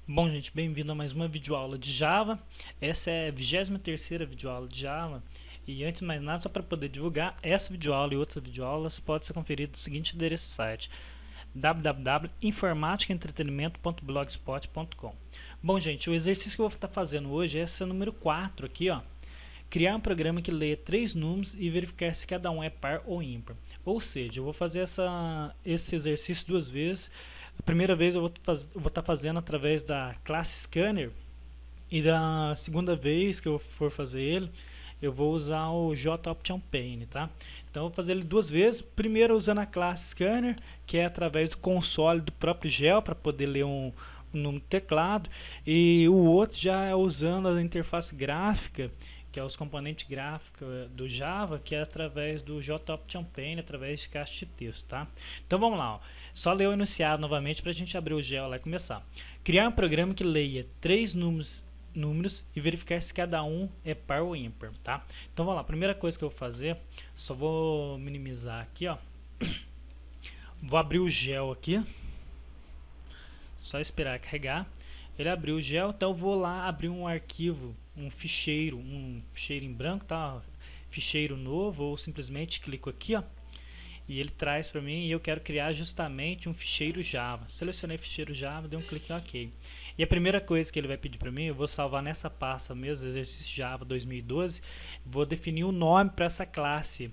Bom, gente, bem-vindo a mais uma videoaula de Java. Essa é a 23ª videoaula de Java. E antes de mais nada, só para poder divulgar essa videoaula e outras videoaulas, pode ser conferido no seguinte endereço do site: www.informaticaentretenimento.blogspot.com. Bom, gente, o exercício que eu vou estar fazendo hoje é esse número 4 aqui, ó. Criar um programa que leia 3 números e verificar se cada um é par ou ímpar. Ou seja, eu vou fazer esse exercício duas vezes. A primeira vez eu vou estar fazendo através da classe Scanner, e da segunda vez que eu for fazer ele, eu vou usar o JOptionPane, tá? Então eu vou fazer ele duas vezes. Primeiro usando a classe Scanner, que é através do console do próprio GEL, para poder ler um número no teclado, e o outro já é usando a interface gráfica, que é os componentes gráficos do Java, que é através do JOptionPane, através de caixa de texto, tá? Então vamos lá, ó. Só ler o enunciado novamente para a gente abrir o GEL lá e começar. Criar um programa que leia 3 números e verificar se cada um é par ou ímpar, tá? Então vamos lá, a primeira coisa que eu vou fazer, só vou minimizar aqui, ó. Vou abrir o GEL aqui, só esperar carregar. Ele abriu o GEL, então eu vou lá abrir um arquivo, um ficheiro em branco, tá? Ficheiro novo, ou simplesmente clico aqui, ó, e ele traz para mim, e eu quero criar justamente um ficheiro Java. Selecionei ficheiro Java, dei um clique em OK. E a primeira coisa que ele vai pedir para mim, eu vou salvar nessa pasta mesmo, exercício Java 2012, vou definir o nome para essa classe.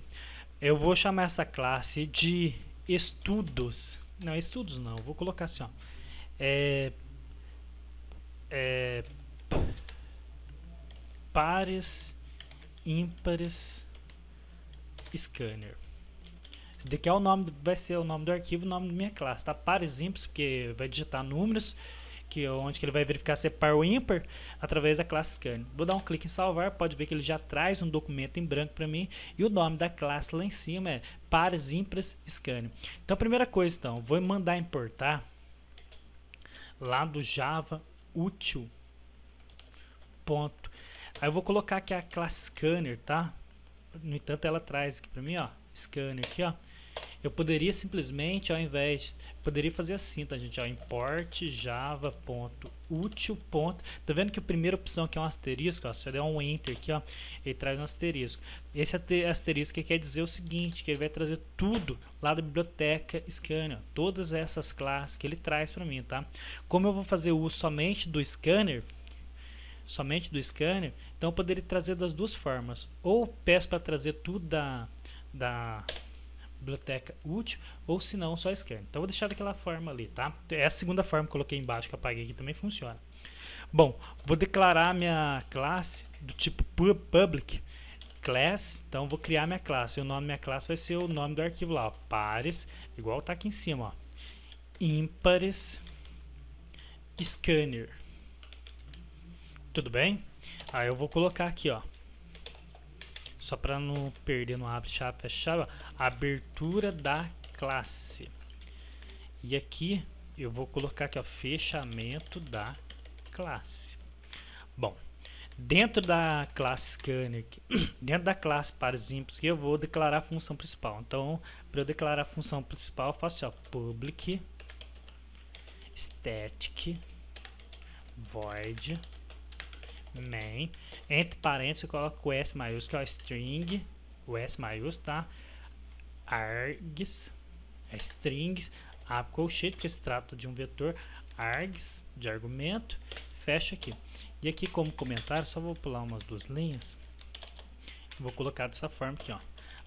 Eu vou chamar essa classe de estudos. Não, estudos não, vou colocar assim, ó. Pares, ímpares, scanner. Esse daqui é o nome, vai ser o nome do arquivo, o nome da minha classe, tá? Pares ímpares, porque vai digitar números, que é onde que ele vai verificar se é par ou ímpar, através da classe scanner. Vou dar um clique em salvar, pode ver que ele já traz um documento em branco para mim, e o nome da classe lá em cima é pares ímpares scanner. Então a primeira coisa, então, vou mandar importar lá do Java útil. Ponto. Aí eu vou colocar aqui a classe scanner, tá? No entanto, ela traz aqui para mim, ó, scanner aqui, ó. Eu poderia simplesmente, ao invés, poderia fazer assim, tá, gente? Ó, import java.util. Tá vendo que a primeira opção aqui é um asterisco, ó, se eu der um enter aqui, ó, ele traz um asterisco. Esse asterisco quer dizer o seguinte, que ele vai trazer tudo lá da biblioteca scanner, ó, todas essas classes que ele traz para mim, tá? Como eu vou fazer uso somente do scanner, então eu poderia trazer das duas formas. Ou peço para trazer tudo da biblioteca útil, ou se não, só scanner. Então eu vou deixar daquela forma ali, tá? É a segunda forma que eu coloquei embaixo, que eu apaguei aqui, também funciona. Bom, vou declarar minha classe do tipo public class, então vou criar minha classe. E o nome da minha classe vai ser o nome do arquivo lá, ó, pares, igual tá aqui em cima, ó, ímpares scanner. Tudo bem? Aí eu vou colocar aqui, ó, só para não perder no abre chave fecha chave, abertura da classe. E aqui eu vou colocar aqui, ó, fechamento da classe. Bom, dentro da classe scanner, dentro da classe pares ímpares, eu vou declarar a função principal. Então, para eu declarar a função principal, eu faço, ó, public static void main, entre parênteses eu coloco o S maiúsculo, que é o string, o S maiúsculo, tá? Args, é strings, colchete, porque se trata de um vetor, args, de argumento, fecha aqui. E aqui como comentário, só vou pular umas duas linhas, vou colocar dessa forma aqui, ó,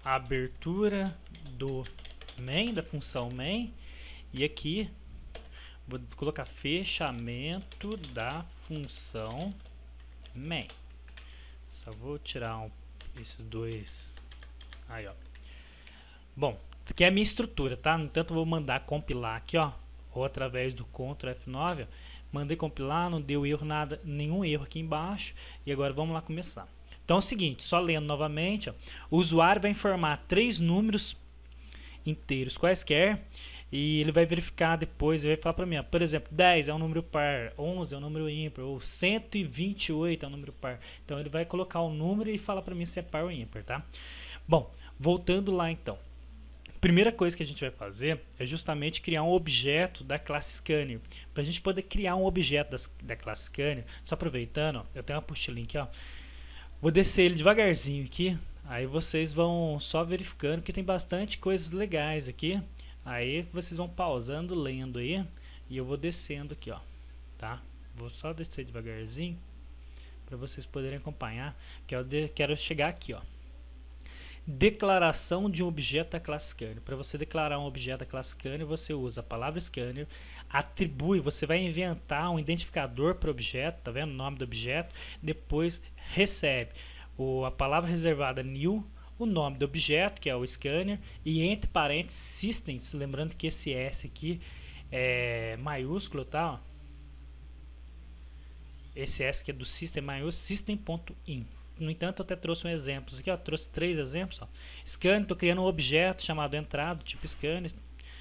a abertura do main, da função main, e aqui vou colocar fechamento da função main. Só vou tirar esses dois aí, ó. Bom, aqui é a minha estrutura, tá? No entanto, vou mandar compilar aqui, ó, ou através do Ctrl F9, ó. Mandei compilar, não deu erro nada, nenhum erro aqui embaixo. E agora vamos lá começar. Então é o seguinte, só lendo novamente, ó, o usuário vai informar 3 números inteiros quaisquer, e ele vai verificar depois, ele vai falar para mim, ó, por exemplo, 10 é um número par, 11 é um número ímpar, ou 128 é um número par. Então ele vai colocar o número e falar para mim se é par ou ímpar, tá? Bom, voltando lá então. Primeira coisa que a gente vai fazer é justamente criar um objeto da classe Scanner. Para a gente poder criar um objeto da classe Scanner, só aproveitando, ó, eu tenho uma apostilinha aqui, ó. Vou descer ele devagarzinho aqui, aí vocês vão só verificando que tem bastante coisas legais aqui. Aí vocês vão pausando, lendo aí, e eu vou descendo aqui, ó, tá? Vou só descer devagarzinho para vocês poderem acompanhar, que eu quero chegar aqui, ó. Declaração de um objeto da classe Scanner. Para você declarar um objeto da classe Scanner, você usa a palavra Scanner, atribui, você vai inventar um identificador para o objeto, tá vendo? O nome do objeto, depois recebe a palavra reservada new, o nome do objeto, que é o Scanner, e entre parênteses system, lembrando que esse S aqui é maiúsculo, tá? Ó. Esse S que é do system maiúsculo, system.in. No entanto, eu até trouxe um exemplo aqui, ó, trouxe 3 exemplos. Ó. Scanner, estou criando um objeto chamado entrada, tipo Scanner.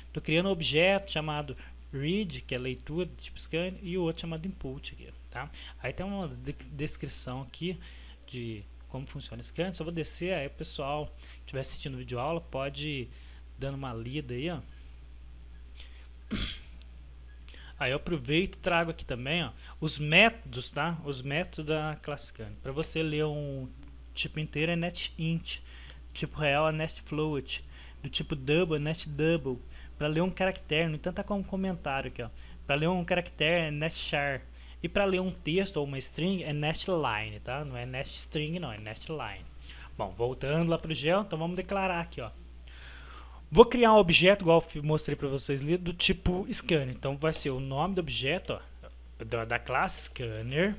Estou criando um objeto chamado read, que é leitura, tipo Scanner, e o outro chamado input aqui, tá? Aí tem uma descrição aqui de como funciona o Scanner. Só vou descer, aí o pessoal que estiver assistindo o vídeo aula pode ir dando uma lida aí, ó. Aí eu aproveito e trago aqui também, ó, os métodos, tá? Os métodos da classe Scanner. Para você ler um tipo inteiro é netInt, tipo real é netFloat, do tipo double é netDouble. Para ler um caractere, no entanto tá com um comentário aqui, ó. Para ler um caractere é netchar. E para ler um texto ou uma string é netline, tá? Não é netstring não, é netline. Bom, voltando lá pro gel, então vamos declarar aqui, ó. Vou criar um objeto, igual eu mostrei para vocês ali, do tipo Scanner. Então vai ser o nome do objeto, ó, da classe Scanner.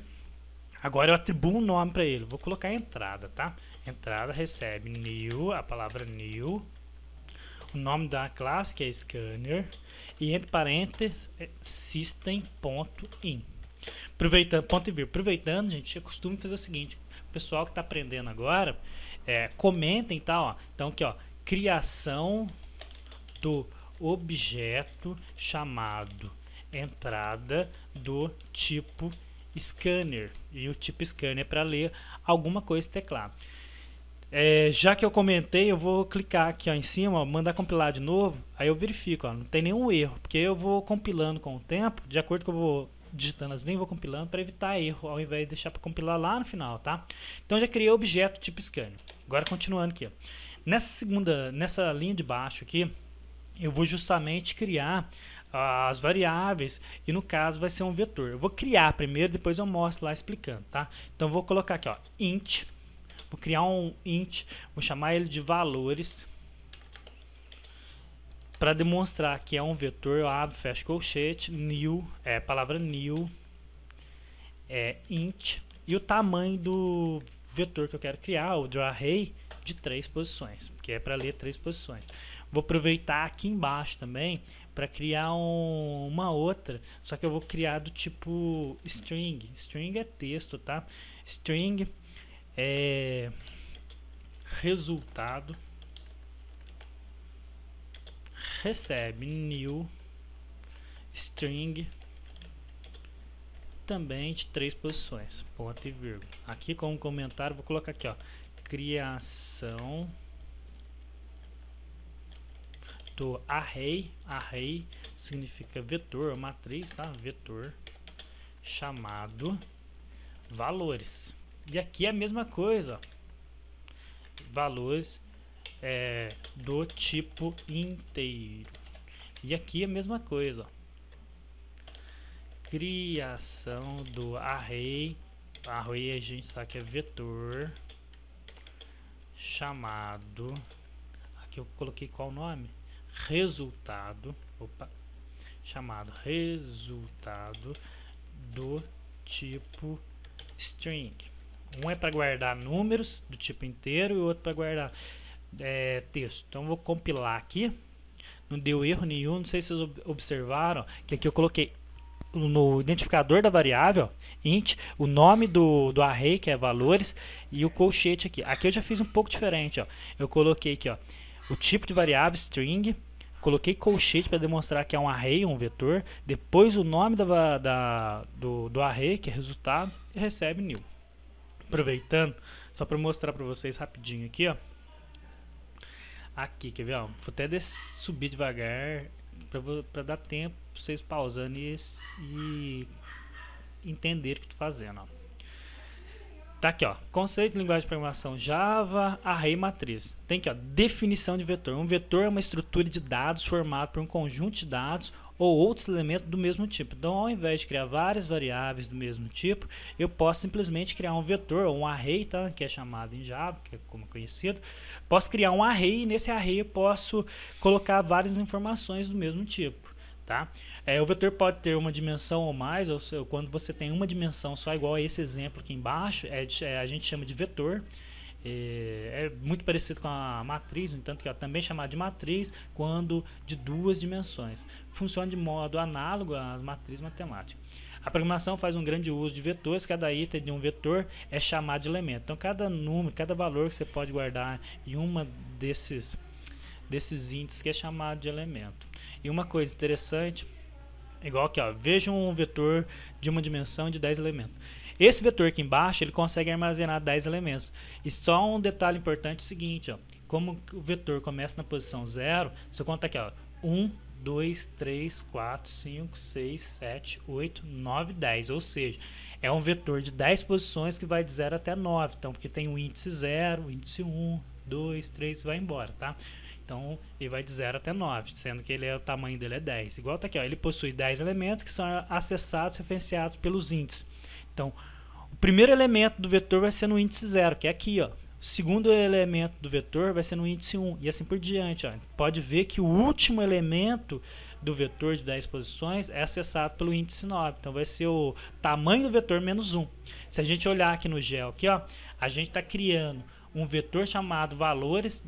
Agora eu atribuo um nome para ele. Vou colocar entrada, tá? Entrada recebe new, a palavra new, o nome da classe que é Scanner, e entre parênteses system.in. Aproveitando, ponto e vírgula. Aproveitando, gente, eu costumo fazer o seguinte: o pessoal que está aprendendo agora, comentem, tá? Ó. Então aqui, ó. Criação do objeto chamado entrada do tipo Scanner. E o tipo Scanner é para ler alguma coisa do teclado. Já que eu comentei, eu vou clicar aqui ó, em cima, ó, mandar compilar de novo. Aí eu verifico, ó, não tem nenhum erro, porque eu vou compilando com o tempo, de acordo com eu vou digitando as linhas, vou compilando para evitar erro, ao invés de deixar para compilar lá no final, tá? Então já criei o objeto tipo Scanner. Agora continuando aqui, ó. Nessa linha de baixo aqui, eu vou justamente criar as variáveis e no caso vai ser um vetor. Eu vou criar primeiro, depois eu mostro lá explicando, tá? Então vou colocar aqui, ó, int, vou criar um int, vou chamar ele de valores para demonstrar que é um vetor. Eu abro, fecho colchete, new, palavra new, int, e o tamanho do vetor que eu quero criar, o do array, de 3 posições, que é para ler 3 posições. Vou aproveitar aqui embaixo também para criar uma outra, só que eu vou criar do tipo string. String é texto, tá? String é resultado recebe new string também de 3 posições, ponto e vírgula. Aqui como comentário vou colocar aqui, ó, criação do array. Array significa vetor, matriz, tá? Vetor chamado valores. E aqui é a mesma coisa, ó. Valores do tipo inteiro. E aqui é a mesma coisa, ó. Criação do array. Array a gente sabe que é vetor chamado, aqui eu coloquei qual nome? Resultado, chamado resultado do tipo string. Um é para guardar números do tipo inteiro e o outro para guardar texto. Então eu vou compilar aqui, não deu erro nenhum. Não sei se vocês observaram que aqui eu coloquei no identificador da variável int, o nome do array, que é valores, e o colchete aqui. Aqui eu já fiz um pouco diferente, ó. Eu coloquei aqui, ó, o tipo de variável string, coloquei colchete para demonstrar que é um array, um vetor, depois o nome do array, que é resultado, e recebe new. Aproveitando, só para mostrar para vocês rapidinho aqui, ó. aqui, quer ver? Ó, vou até subir devagar para dar tempo pra vocês pausando e entender o que estou fazendo. Ó. Tá aqui, ó, conceito de linguagem de programação Java, array e matriz. Tem aqui, ó, definição de vetor. Um vetor é uma estrutura de dados formada por um conjunto de dados ou outros elementos do mesmo tipo. Então, ao invés de criar várias variáveis do mesmo tipo, eu posso simplesmente criar um vetor ou um array, tá, que é chamado em Java, que é como conhecido. Posso criar um array e nesse array eu posso colocar várias informações do mesmo tipo. Tá? O vetor pode ter uma dimensão ou mais, ou seja, quando você tem uma dimensão só, igual a esse exemplo aqui embaixo, a gente chama de vetor. É muito parecido com a matriz, no entanto que é também chamado de matriz quando de duas dimensões. Funciona de modo análogo às matrizes matemáticas. A programação faz um grande uso de vetores, cada item de um vetor é chamado de elemento. Então cada número, cada valor que você pode guardar em uma desses índices que é chamado de elemento. E uma coisa interessante, igual aqui, ó, veja um vetor de uma dimensão de 10 elementos. Esse vetor aqui embaixo, ele consegue armazenar 10 elementos. E só um detalhe importante é o seguinte, ó, como o vetor começa na posição 0, se eu contar aqui, ó, 1, 2, 3, 4, 5, 6, 7, 8, 9, 10. Ou seja, é um vetor de 10 posições que vai de 0 até 9. Então, porque tem o índice 0, o índice 1, 2, 3, vai embora, tá? Então, ele vai de 0 até 9, sendo que o tamanho dele é 10. Igual tá aqui, ó, ele possui 10 elementos que são acessados, referenciados pelos índices. Então, o primeiro elemento do vetor vai ser no índice 0, que é aqui, ó. O segundo elemento do vetor vai ser no índice 1, e assim por diante, ó. Pode ver que o último elemento do vetor de 10 posições é acessado pelo índice 9. Então, vai ser o tamanho do vetor menos 1. Se a gente olhar aqui no GEL, aqui, ó, a gente está criando um vetor chamado valores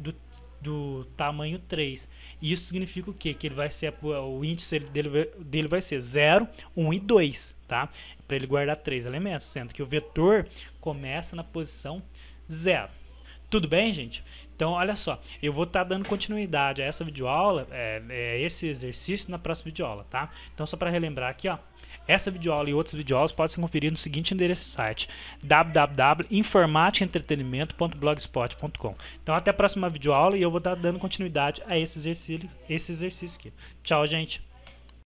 do tamanho 3. Isso significa o quê? Que ele vai ser, o índice dele vai ser 0, 1 e 2, tá? Para ele guardar 3 elementos, sendo que o vetor começa na posição 0. Tudo bem, gente? Então, olha só, eu vou estar dando continuidade a essa videoaula, esse exercício na próxima videoaula, tá? Então, só para relembrar aqui, ó, essa videoaula e outras videoaulas podem ser conferidas no seguinte endereço de site: www.informaticaentretenimento.blogspot.com. Então, até a próxima videoaula e eu vou estar dando continuidade a esse exercício aqui. Tchau, gente!